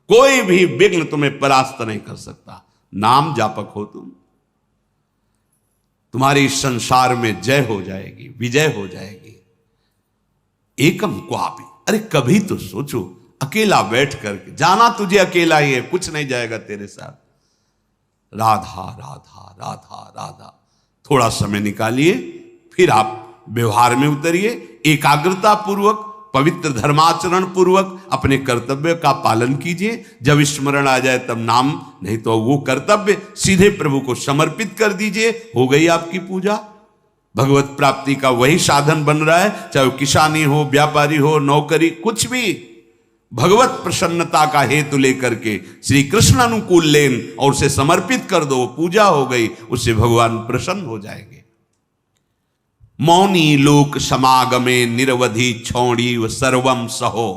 कोई भी विघ्न तुम्हें परास्त नहीं कर सकता। नाम जापक हो तुम, तुम्हारी संसार में जय हो जाएगी, विजय हो जाएगी। एकम क्वापि, अरे कभी तो सोचो, अकेला बैठ करके, जाना तुझे अकेला ही है, कुछ नहीं जाएगा तेरे साथ। राधा राधा राधा राधा, थोड़ा समय निकालिए, फिर आप व्यवहार में उतरिए, एकाग्रता पूर्वक, पवित्र धर्माचरण पूर्वक अपने कर्तव्य का पालन कीजिए। जब स्मरण आ जाए तब नाम, नहीं तो वो कर्तव्य सीधे प्रभु को समर्पित कर दीजिए, हो गई आपकी पूजा। भगवत प्राप्ति का वही साधन बन रहा है, चाहे वो किसानी हो, व्यापारी हो, नौकरी, कुछ भी भगवत प्रसन्नता का हेतु लेकर के श्री कृष्ण अनुकूल लेन और उसे समर्पित कर दो, पूजा हो गई, उससे भगवान प्रसन्न हो जाएंगे। मौनी लोक समागमे निरवधि छौड़ी व सर्वम सहो।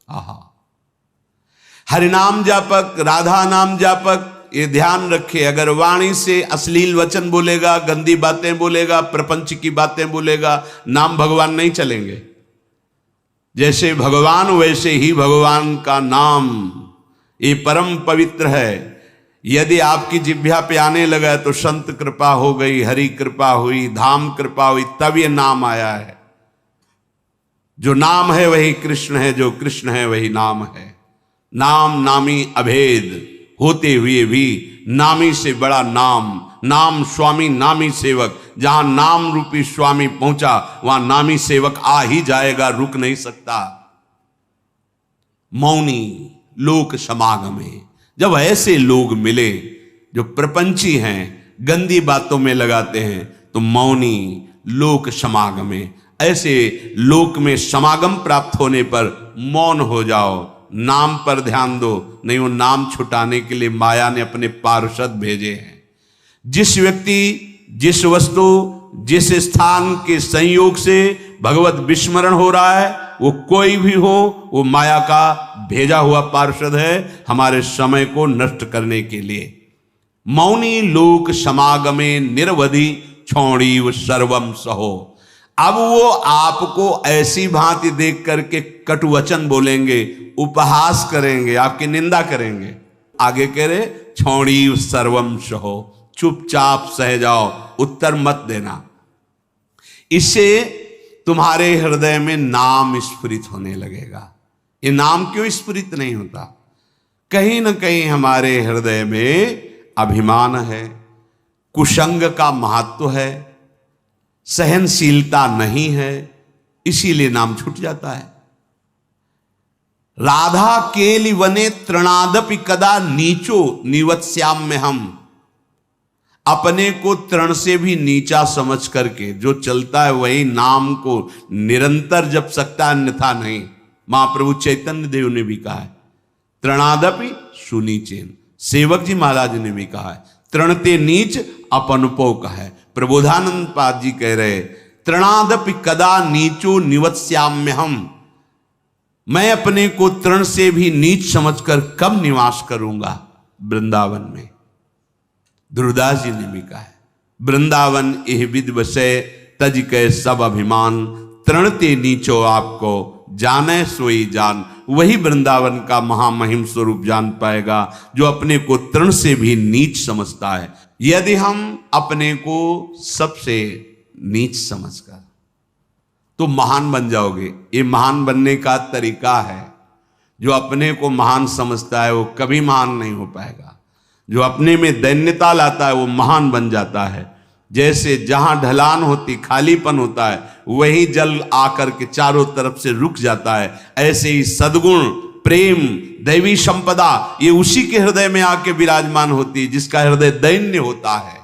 आहा, हरिनाम जापक, राधा नाम जापक, ये ध्यान रखे, अगर वाणी से अश्लील वचन बोलेगा, गंदी बातें बोलेगा, प्रपंच की बातें बोलेगा, नाम भगवान नहीं चलेंगे। जैसे भगवान वैसे ही भगवान का नाम, ये परम पवित्र है। यदि आपकी जिह्वा पे आने लगा तो संत कृपा हो गई, हरि कृपा हुई, धाम कृपा हुई, तब ये नाम आया है। जो नाम है वही कृष्ण है, जो कृष्ण है वही नाम है। नाम नामी अभेद होते हुए भी नामी से बड़ा नाम, नाम स्वामी नामी सेवक। जहां नाम रूपी स्वामी पहुंचा वहां नामी सेवक आ ही जाएगा, रुक नहीं सकता। मौनी लोक समागमे, जब ऐसे लोग मिले जो प्रपंची हैं, गंदी बातों में लगाते हैं, तो मौनी लोक समागमे, ऐसे लोक में समागम प्राप्त होने पर मौन हो जाओ, नाम पर ध्यान दो। नहीं, वो नाम छुटाने के लिए माया ने अपने पार्षद भेजे हैं। जिस व्यक्ति, जिस वस्तु, जिस स्थान के संयोग से भगवत विस्मरण हो रहा है, वो कोई भी हो, वो माया का भेजा हुआ पार्षद है हमारे समय को नष्ट करने के लिए। मौनी लोक समागमे निरवधि छौड़ी व सर्वम सहो। अब वो आपको ऐसी भांति देख करके कटुवचन बोलेंगे, उपहास करेंगे, आपकी निंदा करेंगे। आगे कह रहे छौड़ी व सर्वम सहो, चुपचाप सह जाओ, उत्तर मत देना। इससे तुम्हारे हृदय में नाम स्फुरित होने लगेगा। ये नाम क्यों स्फुरित नहीं होता? कहीं ना कहीं हमारे हृदय में अभिमान है, कुसंग का महत्व है, सहनशीलता नहीं है, इसीलिए नाम छूट जाता है। राधा केलि वने तृणादपि कदा नीचो निवत्स्याम्य हम। अपने को तृण से भी नीचा समझ करके जो चलता है वही नाम को निरंतर जप सकता है, अन्यथा नहीं। महाप्रभु चैतन्य देव ने भी कहा है तृणादपि सुनीचेन। सेवक जी महाराज ने भी कहा है तृणते नीच अपनुपो का है। प्रबोधानंद पाद जी कह रहे तृणादपि कदा नीचो निवत्स्याम्य हम। मैं अपने को तृण से भी नीच समझकर कब निवास करूंगा वृंदावन में। ध्रुवदास जी ने भी कहा है वृंदावन एह विद बसे तज के सब अभिमान। तृणते नीचो आपको जाने सोई जान। वही वृंदावन का महामहिम स्वरूप जान पाएगा जो अपने को तृण से भी नीच समझता है। यदि हम अपने को सबसे नीच समझकर तो महान बन जाओगे। ये महान बनने का तरीका है। जो अपने को महान समझता है वो कभी महान नहीं हो पाएगा। जो अपने में दैन्यता लाता है वो महान बन जाता है। जैसे जहां ढलान होती, खालीपन होता है, वही जल आकर के चारों तरफ से रुक जाता है। ऐसे ही सद्गुण, प्रेम, दैवी संपदा ये उसी के हृदय में आके विराजमान होती है जिसका हृदय दैन्य होता है।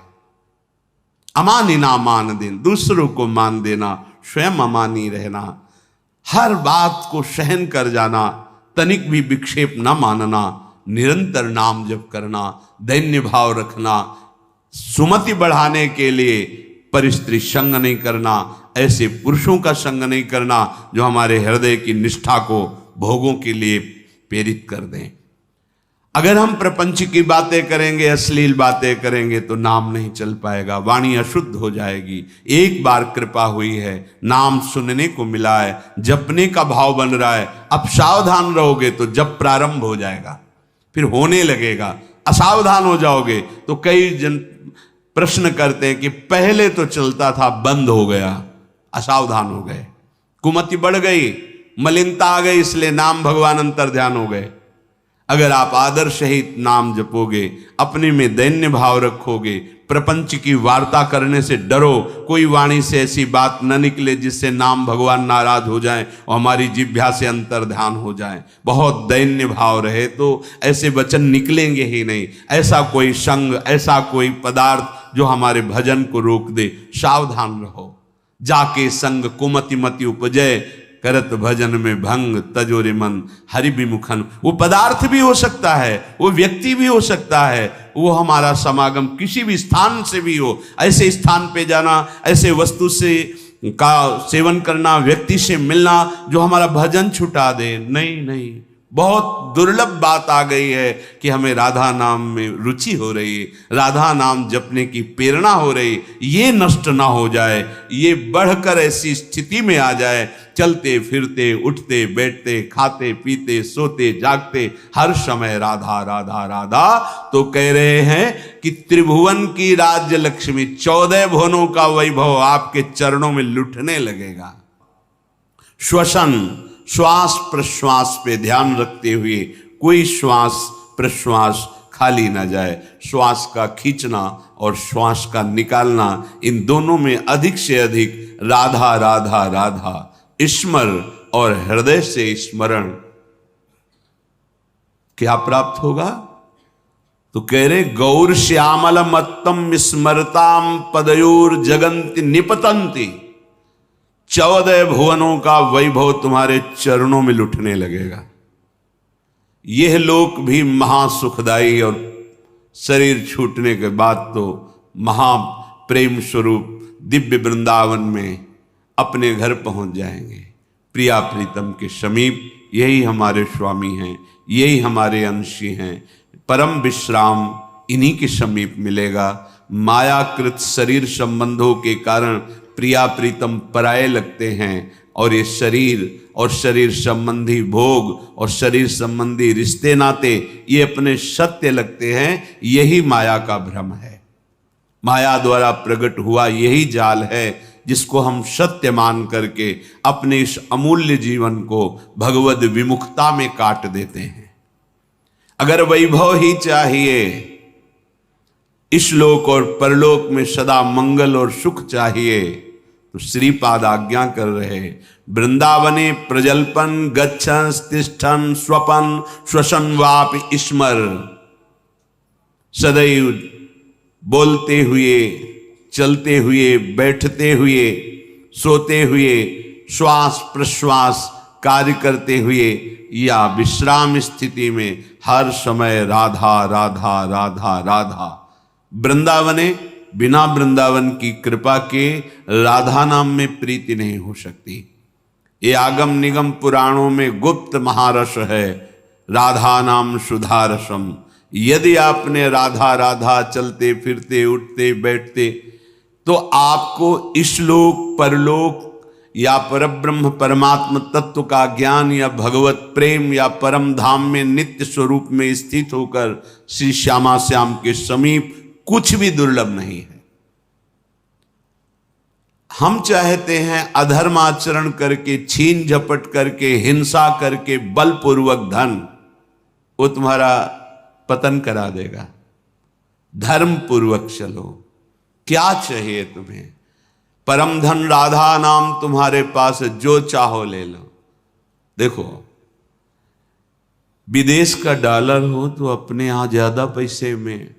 अमानी ना मान देना, दूसरों को मान देना, स्वयं अमानी रहना, हर बात को सहन कर जाना, तनिक भी विक्षेप न मानना, निरंतर नाम जप करना, दैन्य भाव रखना, सुमति बढ़ाने के लिए परिस्त्री संग नहीं करना, ऐसे पुरुषों का संग नहीं करना जो हमारे हृदय की निष्ठा को भोगों के लिए प्रेरित कर दें। अगर हम प्रपंच की बातें करेंगे, अश्लील बातें करेंगे तो नाम नहीं चल पाएगा, वाणी अशुद्ध हो जाएगी। एक बार कृपा हुई है, नाम सुनने को मिला है, जपने का भाव बन रहा है, अब सावधान रहोगे तो जब प्रारंभ हो जाएगा, फिर होने लगेगा। असावधान हो जाओगे तो कई जन प्रश्न करते हैं कि पहले तो चलता था, बंद हो गया, असावधान हो गए, कुमति बढ़ गई, मलिनता आ गई, इसलिए नाम भगवान अंतर ध्यान हो गए। अगर आप आदर सहित नाम जपोगे, अपने में दैन्य भाव रखोगे, प्रपंच की वार्ता करने से डरो, कोई वाणी से ऐसी बात न निकले जिससे नाम भगवान नाराज हो जाए और हमारी जिह्वा से अंतर ध्यान हो जाए। बहुत दैन्य भाव रहे तो ऐसे वचन निकलेंगे ही नहीं। ऐसा कोई संग, ऐसा कोई पदार्थ जो हमारे भजन को रोक दे, सावधान रहो। जाके संग कुमति मति उपजय, करत भजन में भंग तजोरे मन हरि विमुखन। वो पदार्थ भी हो सकता है, वो व्यक्ति भी हो सकता है, वो हमारा समागम किसी भी स्थान से भी हो। ऐसे स्थान पे जाना, ऐसे वस्तु से का सेवन करना, व्यक्ति से मिलना जो हमारा भजन छुटा दे, नहीं नहीं। बहुत दुर्लभ बात आ गई है कि हमें राधा नाम में रुचि हो रही है, राधा नाम जपने की प्रेरणा हो रही, ये नष्ट ना हो जाए, ये बढ़कर ऐसी स्थिति में आ जाए, चलते फिरते उठते बैठते खाते पीते सोते जागते हर समय राधा राधा राधा। तो कह रहे हैं कि त्रिभुवन की राज्य लक्ष्मी, 14 भुवनों का वैभव आपके चरणों में लुटने लगेगा। श्वसन, श्वास प्रश्वास पे ध्यान रखते हुए कोई श्वास प्रश्वास खाली ना जाए। श्वास का खींचना और श्वास का निकालना, इन दोनों में अधिक से अधिक राधा राधा राधा स्मर और हृदय से स्मरण क्या प्राप्त होगा। तो कह रहे गौर श्यामल मत्तम स्मरताम पदयोर जगंति निपतंती। 14 भुवनों का वैभव तुम्हारे चरणों में लुटने लगेगा। यह लोक भी महासुखदायी और शरीर छूटने के बाद तो महाप्रेम स्वरूप दिव्य वृंदावन में अपने घर पहुंच जाएंगे, प्रिया प्रीतम के समीप। यही हमारे स्वामी हैं, यही हमारे अंशी हैं। परम विश्राम इन्हीं के समीप मिलेगा। मायाकृत शरीर संबंधों के कारण प्रिया प्रीतम पराये लगते हैं, और ये शरीर और शरीर संबंधी भोग और शरीर संबंधी रिश्ते नाते ये अपने सत्य लगते हैं। यही माया का भ्रम है, माया द्वारा प्रकट हुआ यही जाल है जिसको हम सत्य मान करके अपने इस अमूल्य जीवन को भगवद विमुखता में काट देते हैं। अगर वैभव ही चाहिए, इस लोक और परलोक में सदा मंगल और सुख चाहिए, तो श्रीपाद आज्ञा कर रहे वृंदावने प्रजल्पन गच्छन तिष्ठन स्वपन श्वसन वापि स्मर। सदैव बोलते हुए, चलते हुए, बैठते हुए, सोते हुए, श्वास प्रश्वास कार्य करते हुए या विश्राम स्थिति में हर समय राधा राधा राधा राधा। वृंदावने, बिना वृंदावन की कृपा के राधा नाम में प्रीति नहीं हो सकती। ये आगम निगम पुराणों में गुप्त महारस है, राधा नाम सुधारसम। यदि आपने राधा राधा चलते फिरते उठते बैठते, तो आपको इस लोक परलोक या परब्रह्म परमात्म तत्व का ज्ञान या भगवत प्रेम या परम धाम में नित्य स्वरूप में स्थित होकर श्री श्यामा श्याम के समीप कुछ भी दुर्लभ नहीं है। हम चाहते हैं अधर्माचरण करके, छीन झपट करके, हिंसा करके, बलपूर्वक धन, वो तुम्हारा पतन करा देगा। धर्म पूर्वक चलो। क्या चाहिए तुम्हें? परम धन राधा नाम तुम्हारे पास, जो चाहो ले लो। देखो, विदेश का डॉलर हो तो अपने यहां ज्यादा पैसे में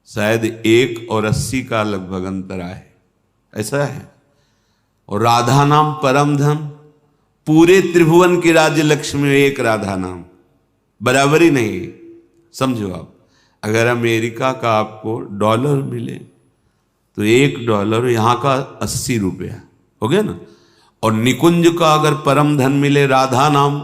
शायद 1 और 80 का लगभग अंतर आए, ऐसा है। और राधा नाम परम धन, पूरे त्रिभुवन की राज्य लक्ष्मी में एक राधा नाम, बराबरी नहीं। समझो आप, अगर अमेरिका का आपको डॉलर मिले तो $1 यहाँ का 80 रुपया हो गया ना। और निकुंज का अगर परम धन मिले राधा नाम,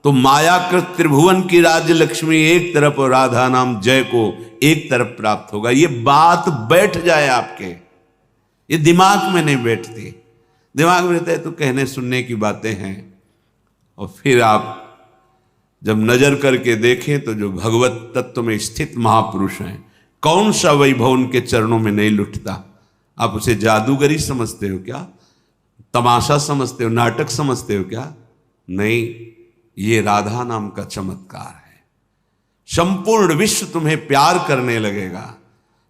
तो मायाकृत त्रिभुवन की राज्य लक्ष्मी एक तरफ और राधा नाम जय को एक तरफ प्राप्त होगा। ये बात बैठ जाए आपके, ये दिमाग में नहीं बैठती। दिमाग में रहता है तो कहने सुनने की बातें हैं, और फिर आप जब नजर करके देखें तो जो भगवत तत्व में स्थित महापुरुष हैं, कौन सा वैभव उनके चरणों में नहीं लुटता। आप उसे जादूगरी समझते हो क्या? तमाशा समझते हो? नाटक समझते हो क्या? नहीं, ये राधा नाम का चमत्कार है। संपूर्ण विश्व तुम्हें प्यार करने लगेगा।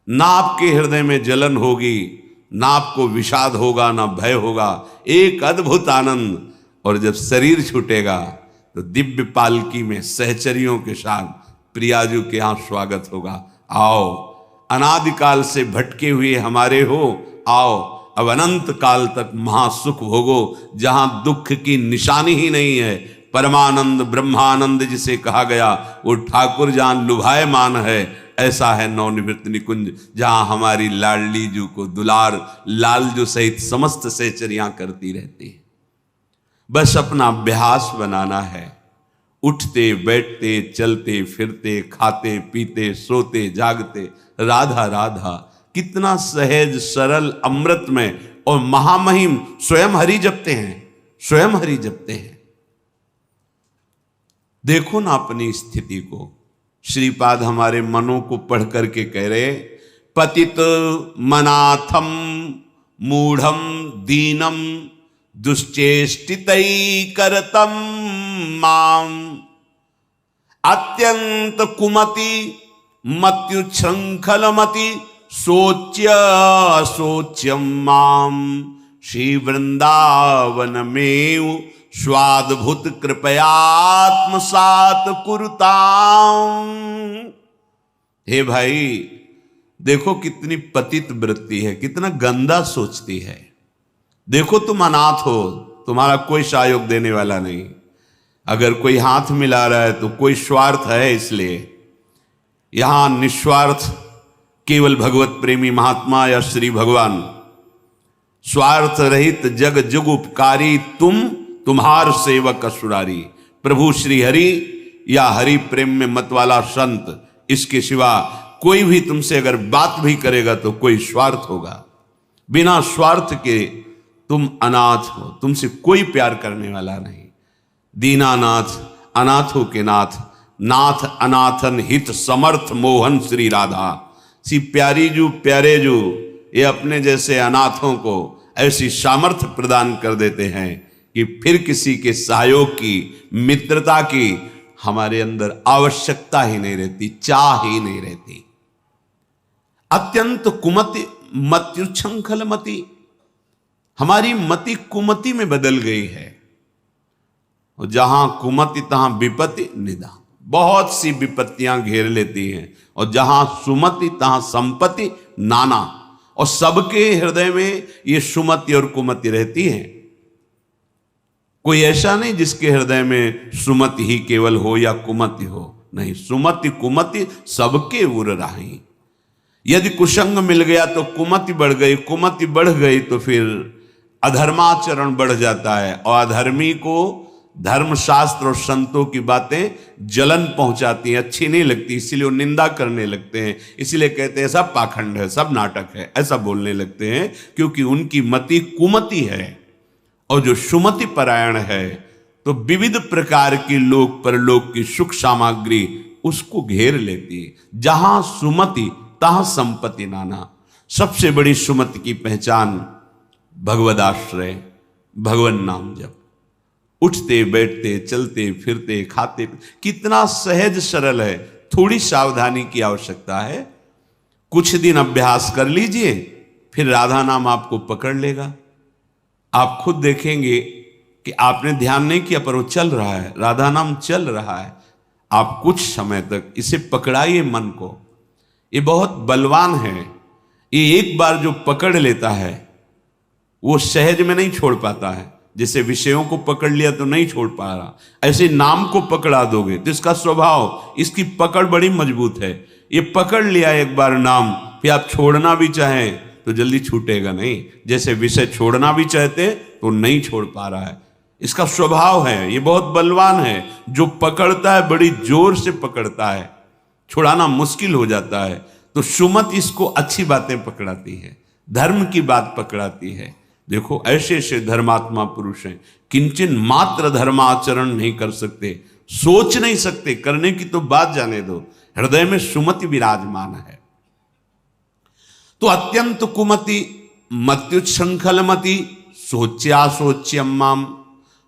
ना आपके हृदय में जलन होगी, ना आपको विषाद होगा, ना भय होगा। एक अद्भुत आनंद। और जब शरीर छूटेगा तो दिव्य पालकी में सहचरियों के साथ प्रियाजू के यहां स्वागत होगा। आओ, अनादिकाल से भटके हुए हमारे हो, आओ अब अनंत काल तक महासुख भोगो, जहां दुख की निशानी ही नहीं है। परमानंद ब्रह्मानंद जिसे कहा गया, वो ठाकुर जान लुभायमान है। ऐसा है नवनिवृत्त निकुंज, जहां हमारी लाडली जू को दुलार लालजू सहित समस्त सहचरियां करती रहती है। बस अपना अभ्यास बनाना है। उठते बैठते चलते फिरते खाते पीते सोते जागते राधा राधा, कितना सहज सरल अमृत में और महामहिम स्वयं हरि जपते हैं, स्वयं हरि जपते हैं। देखो ना अपनी स्थिति को। श्रीपाद हमारे मनों को पढ़ करके कह रहे, पतित मनाथम मूढ़म दीनम दुश्चेष्टितै करतम माम अत्यंत कुमति मत्युच्छृंखलमति सोच्य सोच्यम माम श्री वृंदावन में स्वाद्भुत कृपयात्मसात कुरुताम। हे भाई, देखो कितनी पतित वृत्ति है, कितना गंदा सोचती है। देखो तुम अनाथ हो, तुम्हारा कोई सहयोग देने वाला नहीं। अगर कोई हाथ मिला रहा है तो कोई स्वार्थ है, इसलिए यहां निस्वार्थ केवल भगवत प्रेमी महात्मा या श्री भगवान, स्वार्थ रहित जग जुग उपकारी तुम, तुम्हार सेवक असुरारी। प्रभु श्री हरि या हरि प्रेम में मत वाला संत, इसके सिवा कोई भी तुमसे अगर बात भी करेगा तो कोई स्वार्थ होगा। बिना स्वार्थ के तुम अनाथ हो, तुमसे कोई प्यार करने वाला नहीं। दीनानाथ अनाथों के नाथ, नाथ अनाथन हित समर्थ मोहन श्री राधा। सी प्यारी जू प्यारे जू, ये अपने जैसे अनाथों को ऐसी सामर्थ्य प्रदान कर देते हैं कि फिर किसी के सहयोग की, मित्रता की हमारे अंदर आवश्यकता ही नहीं रहती, चाह ही नहीं रहती। अत्यंत कुमति मत्युच्छृंखल मति, हमारी मति कुमति में बदल गई है। और जहां कुमति तहां विपत्ति निदा, बहुत सी विपत्तियां घेर लेती हैं। और जहां सुमति तहां संपत्ति नाना, और सबके हृदय में ये सुमति और कुमति रहती है। कोई ऐसा नहीं जिसके हृदय में सुमति ही केवल हो या कुमति हो, नहीं, सुमति कुमति सबके उर राही। यदि कुसंग मिल गया तो कुमति बढ़ गई, कुमति बढ़ गई तो फिर अधर्माचरण बढ़ जाता है। और अधर्मी को धर्मशास्त्र और संतों की बातें जलन पहुंचाती हैं, अच्छी नहीं लगती, इसीलिए वो निंदा करने लगते हैं। इसीलिए कहते हैं सब पाखंड है, सब नाटक है, ऐसा बोलने लगते हैं, क्योंकि उनकी मति कुमति है। और जो सुमति परायण है तो विविध प्रकार की लोक परलोक की सुख सामग्री उसको घेर लेती है। जहां सुमति तहां संपत्ति नाना। सबसे बड़ी सुमति की पहचान भगवदाश्रय, भगवन नाम जप। उठते बैठते चलते फिरते खाते, कितना सहज सरल है। थोड़ी सावधानी की आवश्यकता है। कुछ दिन अभ्यास कर लीजिए, फिर राधा नाम आपको पकड़ लेगा। आप खुद देखेंगे कि आपने ध्यान नहीं किया पर वो चल रहा है, राधा नाम चल रहा है। आप कुछ समय तक इसे पकड़ाइए मन को, ये बहुत बलवान है। ये एक बार जो पकड़ लेता है वो सहज में नहीं छोड़ पाता है। जैसे विषयों को पकड़ लिया तो नहीं छोड़ पा रहा, ऐसे नाम को पकड़ा दोगे तो इसका स्वभाव, इसकी पकड़ बड़ी मजबूत है। ये पकड़ लिया एक बार नाम, फिर आप छोड़ना भी चाहें तो जल्दी छूटेगा नहीं। जैसे विषय छोड़ना भी चाहते तो नहीं छोड़ पा रहा है। इसका स्वभाव है, ये बहुत बलवान है। जो पकड़ता है बड़ी जोर से पकड़ता है, छुड़ाना मुश्किल हो जाता है। तो सुमति इसको अच्छी बातें पकड़ाती है, धर्म की बात पकड़ाती है। देखो ऐसे ऐसे धर्मात्मा पुरुष हैं, किंचन मात्र धर्माचरण नहीं कर सकते, सोच नहीं सकते, करने की तो बात जाने दो, हृदय में सुमति विराजमान है। तो अत्यंत कुमति मत्युच्छृंखलमति सोच्या सोच्यम्माम,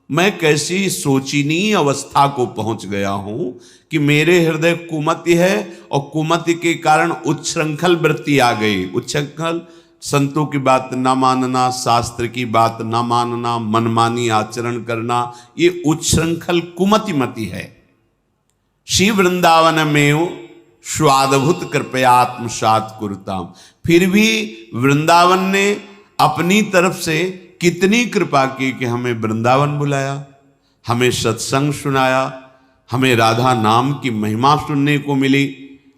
मैं कैसी सोचनीय अवस्था को पहुंच गया हूं कि मेरे हृदय कुमति है और कुमति के कारण उच्छृंखल वृत्ति आ गई। उच्छृंखल संतों की बात ना मानना, शास्त्र की बात ना मानना, मनमानी आचरण करना, ये उच्छृंखल कुमति मति है। श्री वृंदावन में स्वादभूत कृपयात्मसात कुरुताम, फिर भी वृंदावन ने अपनी तरफ से कितनी कृपा की कि हमें वृंदावन बुलाया, हमें सत्संग सुनाया, हमें राधा नाम की महिमा सुनने को मिली,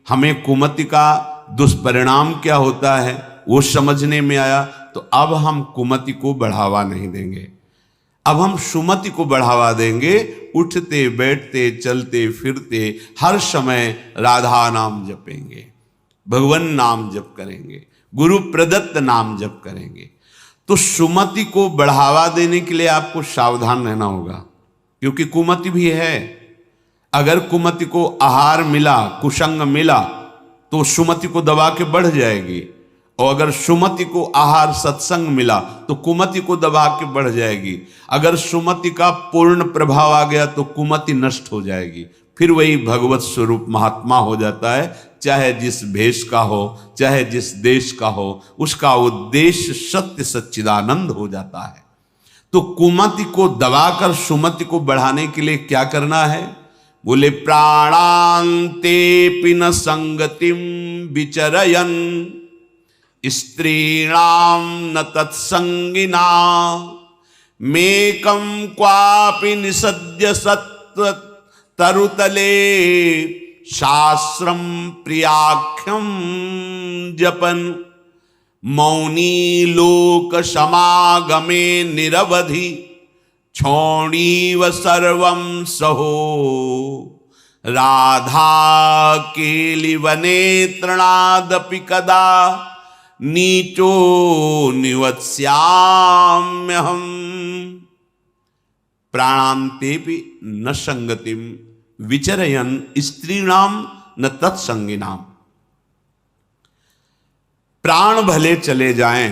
हमें कुमति का दुष्परिणाम क्या होता है वो समझने में आया। तो अब हम कुमति को बढ़ावा नहीं देंगे, अब हम सुमति को बढ़ावा देंगे। उठते बैठते चलते फिरते हर समय राधा नाम जपेंगे, भगवान नाम जप करेंगे, गुरु प्रदत्त नाम जप करेंगे। तो सुमति को बढ़ावा देने के लिए आपको सावधान रहना होगा, क्योंकि कुमति भी है। अगर कुमति को आहार मिला, कुसंग मिला, तो सुमति को दबा के बढ़ जाएगी, और अगर सुमति को आहार सत्संग मिला तो कुमति को दबा के बढ़ जाएगी। अगर सुमति का पूर्ण प्रभाव आ गया तो कुमति नष्ट हो जाएगी, फिर वही भगवत स्वरूप महात्मा हो जाता है। चाहे जिस भेष का हो, चाहे जिस देश का हो, उसका उद्देश्य सत्य सच्चिदानंद हो जाता है। तो कुमति को दबाकर सुमति को बढ़ाने के लिए क्या करना है? बोले प्राणांते पिन संगतिम विचरयन स्त्रीणाम न तत्संगिना मेकम क्वापि निसद्य सत्व तरुतले शास्त्रम प्रियाख्यम जपन मौनी लोक समागमे निरवधि क्षौणीव सर्वं सहो राधा केलिवने तृणादपि कदा नीचो निवत्स्याम्यहम् प्राणान्तेपि न संगतिम विचरयन स्त्रीणाम न तत्संगिनाम। प्राण भले चले जाएं,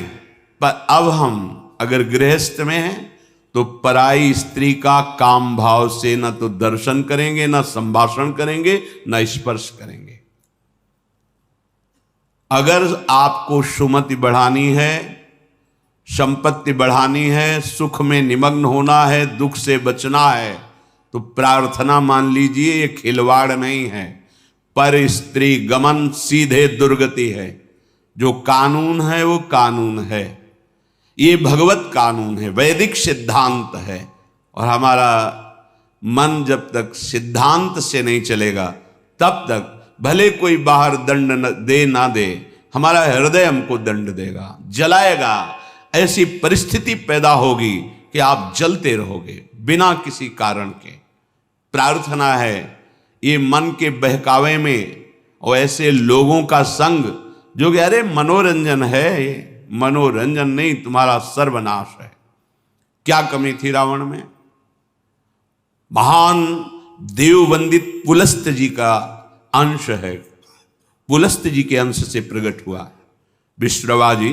पर अब हम अगर गृहस्थ में हैं तो पराई स्त्री का काम भाव से न तो दर्शन करेंगे, न संभाषण करेंगे, न स्पर्श करेंगे। अगर आपको सुमति बढ़ानी है, संपत्ति बढ़ानी है, सुख में निमग्न होना है, दुख से बचना है, तो प्रार्थना मान लीजिए ये खिलवाड़ नहीं है, पर स्त्री गमन सीधे दुर्गति है। जो कानून है वो कानून है, ये भगवत कानून है, वैदिक सिद्धांत है। और हमारा मन जब तक सिद्धांत से नहीं चलेगा तब तक भले कोई बाहर दंड दे ना दे, हमारा हृदय हमको दंड देगा, जलाएगा। ऐसी परिस्थिति पैदा होगी कि आप जलते रहोगे बिना किसी कारण के। प्रार्थना है ये मन के बहकावे में और ऐसे लोगों का संग जो कि अरे मनोरंजन है, ये मनोरंजन नहीं, तुम्हारा सर्वनाश है। क्या कमी थी रावण में? महान देववंदित पुलस्त जी का अंश है, पुलस्त जी के अंश से प्रकट हुआ। विश्रवा जी,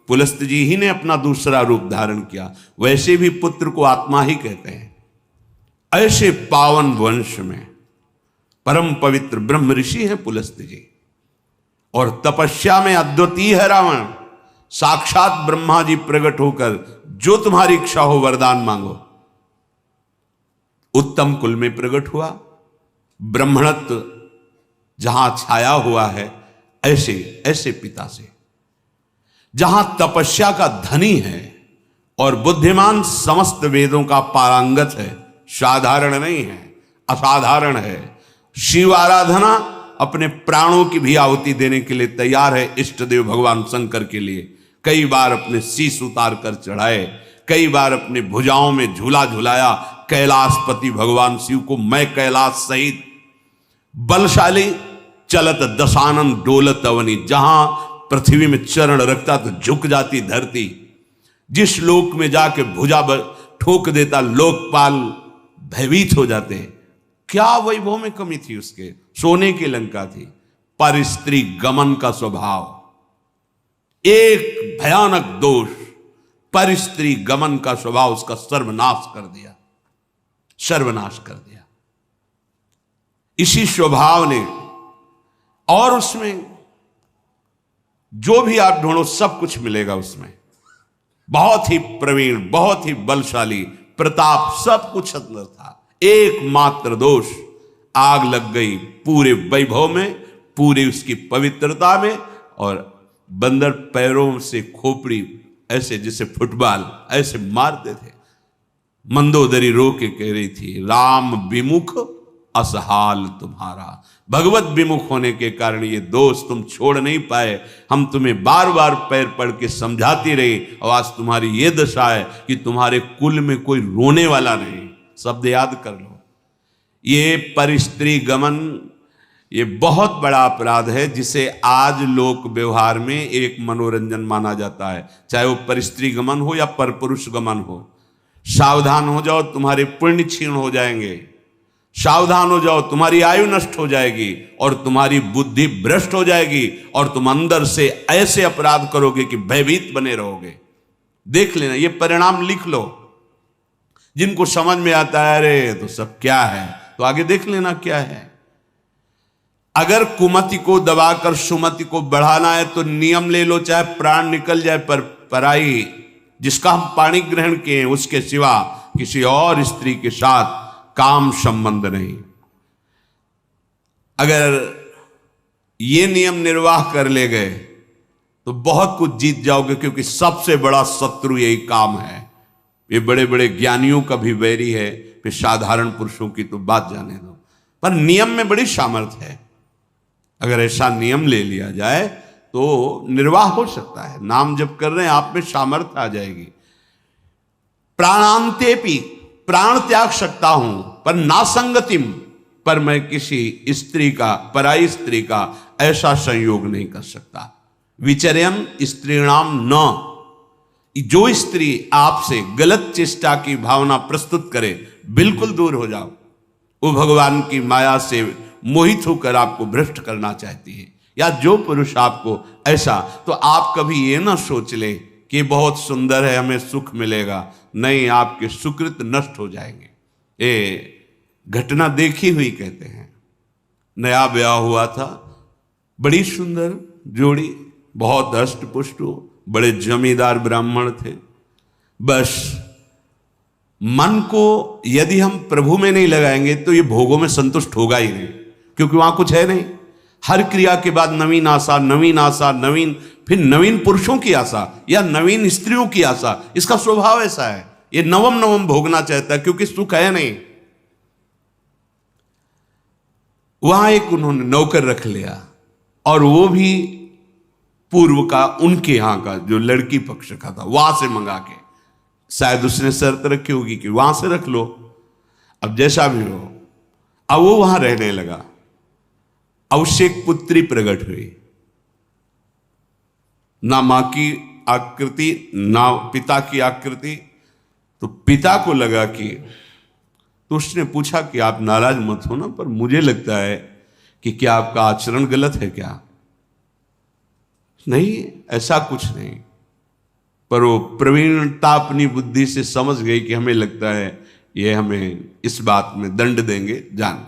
पुलस्त जी ही ने अपना दूसरा रूप धारण किया। वैसे भी पुत्र को आत्मा ही कहते हैं। ऐसे पावन वंश में परम पवित्र ब्रह्म ऋषि है पुलस्त जी, और तपस्या में अद्वितीय है रावण। साक्षात ब्रह्मा जी प्रकट होकर जो तुम्हारी इच्छा हो वरदान मांगो। उत्तम कुल में प्रकट हुआ, ब्राह्मणत्व जहां छाया हुआ है, ऐसे ऐसे पिता से, जहां तपस्या का धनी है और बुद्धिमान समस्त वेदों का पारंगत है, साधारण नहीं है, असाधारण है। शिव आराधना अपने प्राणों की भी आहुति देने के लिए तैयार है। इष्ट देव भगवान शंकर के लिए कई बार अपने शीश उतार कर चढ़ाए, कई बार अपने भुजाओं में झूला झुलाया कैलाशपति भगवान शिव को। मैं कैलाश सहित बलशाली चलत दशानन डोलत अवनी, जहां पृथ्वी में चरण रखता तो झुक जाती धरती, जिस लोक में जाके भुजा ठोक देता लोकपाल भयभीत हो जाते। क्या वैभव में कमी थी उसके, सोने की लंका थी, पर स्त्री गमन का स्वभाव एक भयानक दोष, पर स्त्री गमन का स्वभाव उसका सर्वनाश कर दिया, सर्वनाश कर दिया। इसी स्वभाव ने, और उसमें जो भी आप ढूंढो सब कुछ मिलेगा उसमें। बहुत ही प्रवीण, बहुत ही बलशाली, प्रताप सब कुछ अंदर था। एकमात्र दोष, आग लग गई पूरे वैभव में, पूरी उसकी पवित्रता में। और बंदर पैरों से खोपड़ी ऐसे जैसे फुटबॉल ऐसे मारते थे। मंदोदरी रो के कह रही थी, राम विमुख असहाल तुम्हारा। भगवत विमुख होने के कारण ये दोष तुम छोड़ नहीं पाए। हम तुम्हें बार बार पैर पड़ के समझाती रही, और आज तुम्हारी ये दशा है कि तुम्हारे कुल में कोई रोने वाला नहीं। शब्द याद कर लो। ये परिस्त्री गमन, ये बहुत बड़ा अपराध है, जिसे आज लोक व्यवहार में एक मनोरंजन माना जाता है, चाहे वो परिस्त्री गमन हो या परपुरुष गमन हो। सावधान हो जाओ, तुम्हारे पुण्य क्षीण हो जाएंगे। सावधान हो जाओ, तुम्हारी आयु नष्ट हो जाएगी और तुम्हारी बुद्धि भ्रष्ट हो जाएगी, और तुम अंदर से ऐसे अपराध करोगे कि भयभीत बने रहोगे। देख लेना, ये परिणाम लिख लो। जिनको समझ में आता है अरे तो सब क्या है, तो आगे देख लेना क्या है। अगर कुमति को दबाकर सुमति को बढ़ाना है तो नियम ले लो, चाहे प्राण निकल जाए, पर पराई जिसका हम पाणी ग्रहण किए उसके सिवा किसी और स्त्री के साथ काम संबंध नहीं। अगर ये नियम निर्वाह कर ले गए तो बहुत कुछ जीत जाओगे, क्योंकि सबसे बड़ा शत्रु यही काम है। ये बड़े बड़े ज्ञानियों का भी वैरी है, फिर साधारण पुरुषों की तो बात जाने दो। पर नियम में बड़ी सामर्थ्य है। अगर ऐसा नियम ले लिया जाए तो निर्वाह हो सकता है। नाम जप कर रहे हैं, आप में सामर्थ्य आ जाएगी। प्राणांतेपि, प्राण त्याग सकता हूं, पर नासंगतिम, पर मैं किसी स्त्री का, पराई स्त्री का ऐसा संयोग नहीं कर सकता। विचर्यन स्त्रीणाम न, जो स्त्री आपसे गलत चेष्टा की भावना प्रस्तुत करे, बिल्कुल दूर हो जाओ। वो भगवान की माया से मोहित होकर आपको भ्रष्ट करना चाहती है। या जो पुरुष आपको ऐसा, तो आप कभी ये ना सोच ले कि बहुत सुंदर है, हमें सुख मिलेगा। नहीं, आपके सुकृत नष्ट हो जाएंगे। ये घटना देखी हुई कहते हैं। नया ब्याह हुआ था, बड़ी सुंदर जोड़ी, बहुत अष्ट पुष्ट, बड़े जमींदार ब्राह्मण थे। बस मन को यदि हम प्रभु में नहीं लगाएंगे तो ये भोगों में संतुष्ट होगा ही नहीं, क्योंकि वहां कुछ है नहीं। हर क्रिया के बाद नवीन आशा, नवीन आशा, नवीन, फिर नवीन पुरुषों की आशा या नवीन स्त्रियों की आशा। इसका स्वभाव ऐसा है, ये नवम नवम भोगना चाहता है, क्योंकि सुख है नहीं। वहां एक उन्होंने नौकर रख लिया, और वो भी पूर्व का, उनके यहां का, जो लड़की पक्ष का था, वहां से मंगा के। शायद उसने शर्त रखी होगी कि वहां से रख लो। अब जैसा भी हो, अब वो वहां रहने लगा। अब उससे एक पुत्री प्रकट हुई, ना मां की आकृति ना पिता की आकृति। तो पिता को लगा कि, तो उसने पूछा कि आप नाराज मत हो ना, पर मुझे लगता है कि क्या आपका आचरण गलत है क्या? नहीं, ऐसा कुछ नहीं। पर वो प्रवीणता अपनी बुद्धि से समझ गई कि हमें लगता है ये हमें इस बात में दंड देंगे, जान।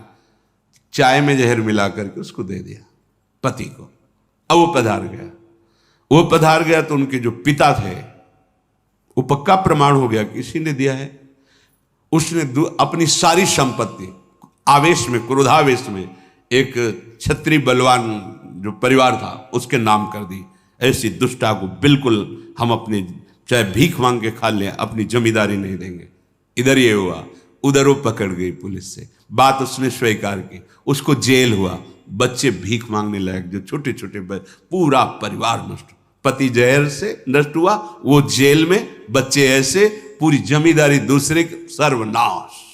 चाय में जहर मिला करके उसको दे दिया पति को। अब वो पधार गया। वो पधार गया तो उनके जो पिता थे, वो पक्का प्रमाण हो गया कि इसी ने दिया है। उसने अपनी सारी संपत्ति आवेश में, क्रोधावेश में, एक क्षत्रिय बलवान जो परिवार था उसके नाम कर दी। ऐसी दुष्टा को बिल्कुल हम अपने, चाहे भीख मांग के खा लें, अपनी जमींदारी नहीं देंगे। इधर ये हुआ, उधर वो पकड़ गई पुलिस से, बात उसने स्वीकार की, उसको जेल हुआ। बच्चे भीख मांगने लायक, जो छोटे छोटे, पूरा परिवार नष्ट। पति जहर से नष्ट हुआ, वो जेल में, बच्चे ऐसे, पूरी जमींदारी दूसरे की, सर्वनाश।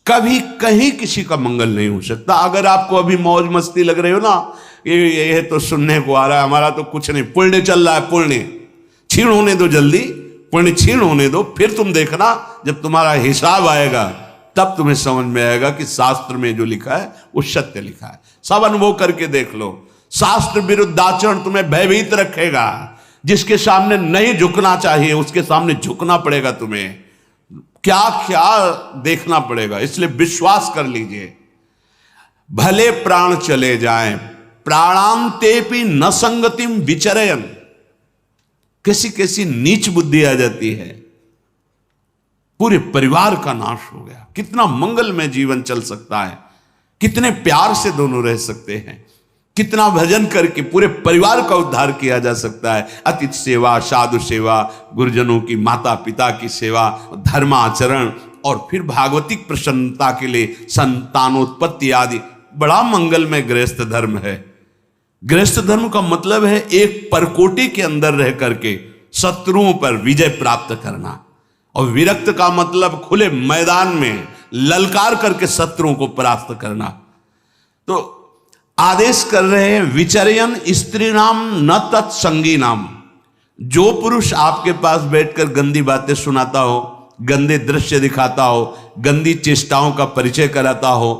कभी कहीं किसी का मंगल नहीं हो सकता। अगर आपको अभी मौज मस्ती लग रही हो ना, ये तो सुनने को आ रहा है, हमारा तो कुछ नहीं, पुण्य चल रहा है, पुण्य क्षीण होने दो, जल्दी पुण्य क्षीण होने दो, फिर तुम देखना जब तुम्हारा हिसाब आएगा तब तुम्हें समझ में आएगा कि शास्त्र में जो लिखा है वो सत्य लिखा है। सब अनुभव करके देख लो। शास्त्र विरुद्ध आचरण तुम्हें भयभीत रखेगा। जिसके सामने नहीं झुकना चाहिए उसके सामने झुकना पड़ेगा, तुम्हें क्या क्या देखना पड़ेगा। इसलिए विश्वास कर लीजिए, भले प्राण चले जाएं, प्राणांतेपि न संगतिम विचरयन। कैसी कैसी नीच बुद्धि आ जाती है, पूरे परिवार का नाश हो गया। कितना मंगलमय जीवन चल सकता है, कितने प्यार से दोनों रह सकते हैं, कितना भजन करके पूरे परिवार का उद्धार किया जा सकता है। अतिथि सेवा, साधु सेवा, गुरुजनों की, माता पिता की सेवा, धर्माचरण, और फिर भागवतिक प्रसन्नता के लिए संतानोत्पत्ति आदि। बड़ा मंगलमय गृहस्थ धर्म है। गृहस्थ धर्म का मतलब है एक परकोटि के अंदर रह करके शत्रुओं पर विजय प्राप्त करना, और विरक्त का मतलब खुले मैदान में ललकार करके शत्रुओं को परास्त करना। तो आदेश कर रहे हैं, विचर्यन स्त्री नाम न तत्संगी नाम। जो पुरुष आपके पास बैठकर गंदी बातें सुनाता हो, गंदे दृश्य दिखाता हो, गंदी चेष्टाओं का परिचय कराता हो,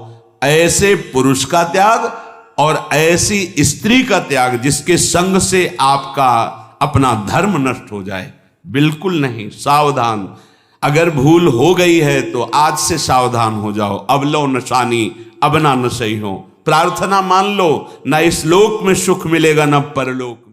ऐसे पुरुष का त्याग और ऐसी स्त्री का त्याग जिसके संग से आपका अपना धर्म नष्ट हो जाए, बिल्कुल नहीं। सावधान। अगर भूल हो गई है तो आज से सावधान हो जाओ। अब लो नशानी, अब ना न सही हो। प्रार्थना मान लो, ना इस लोक में सुख मिलेगा ना परलोक।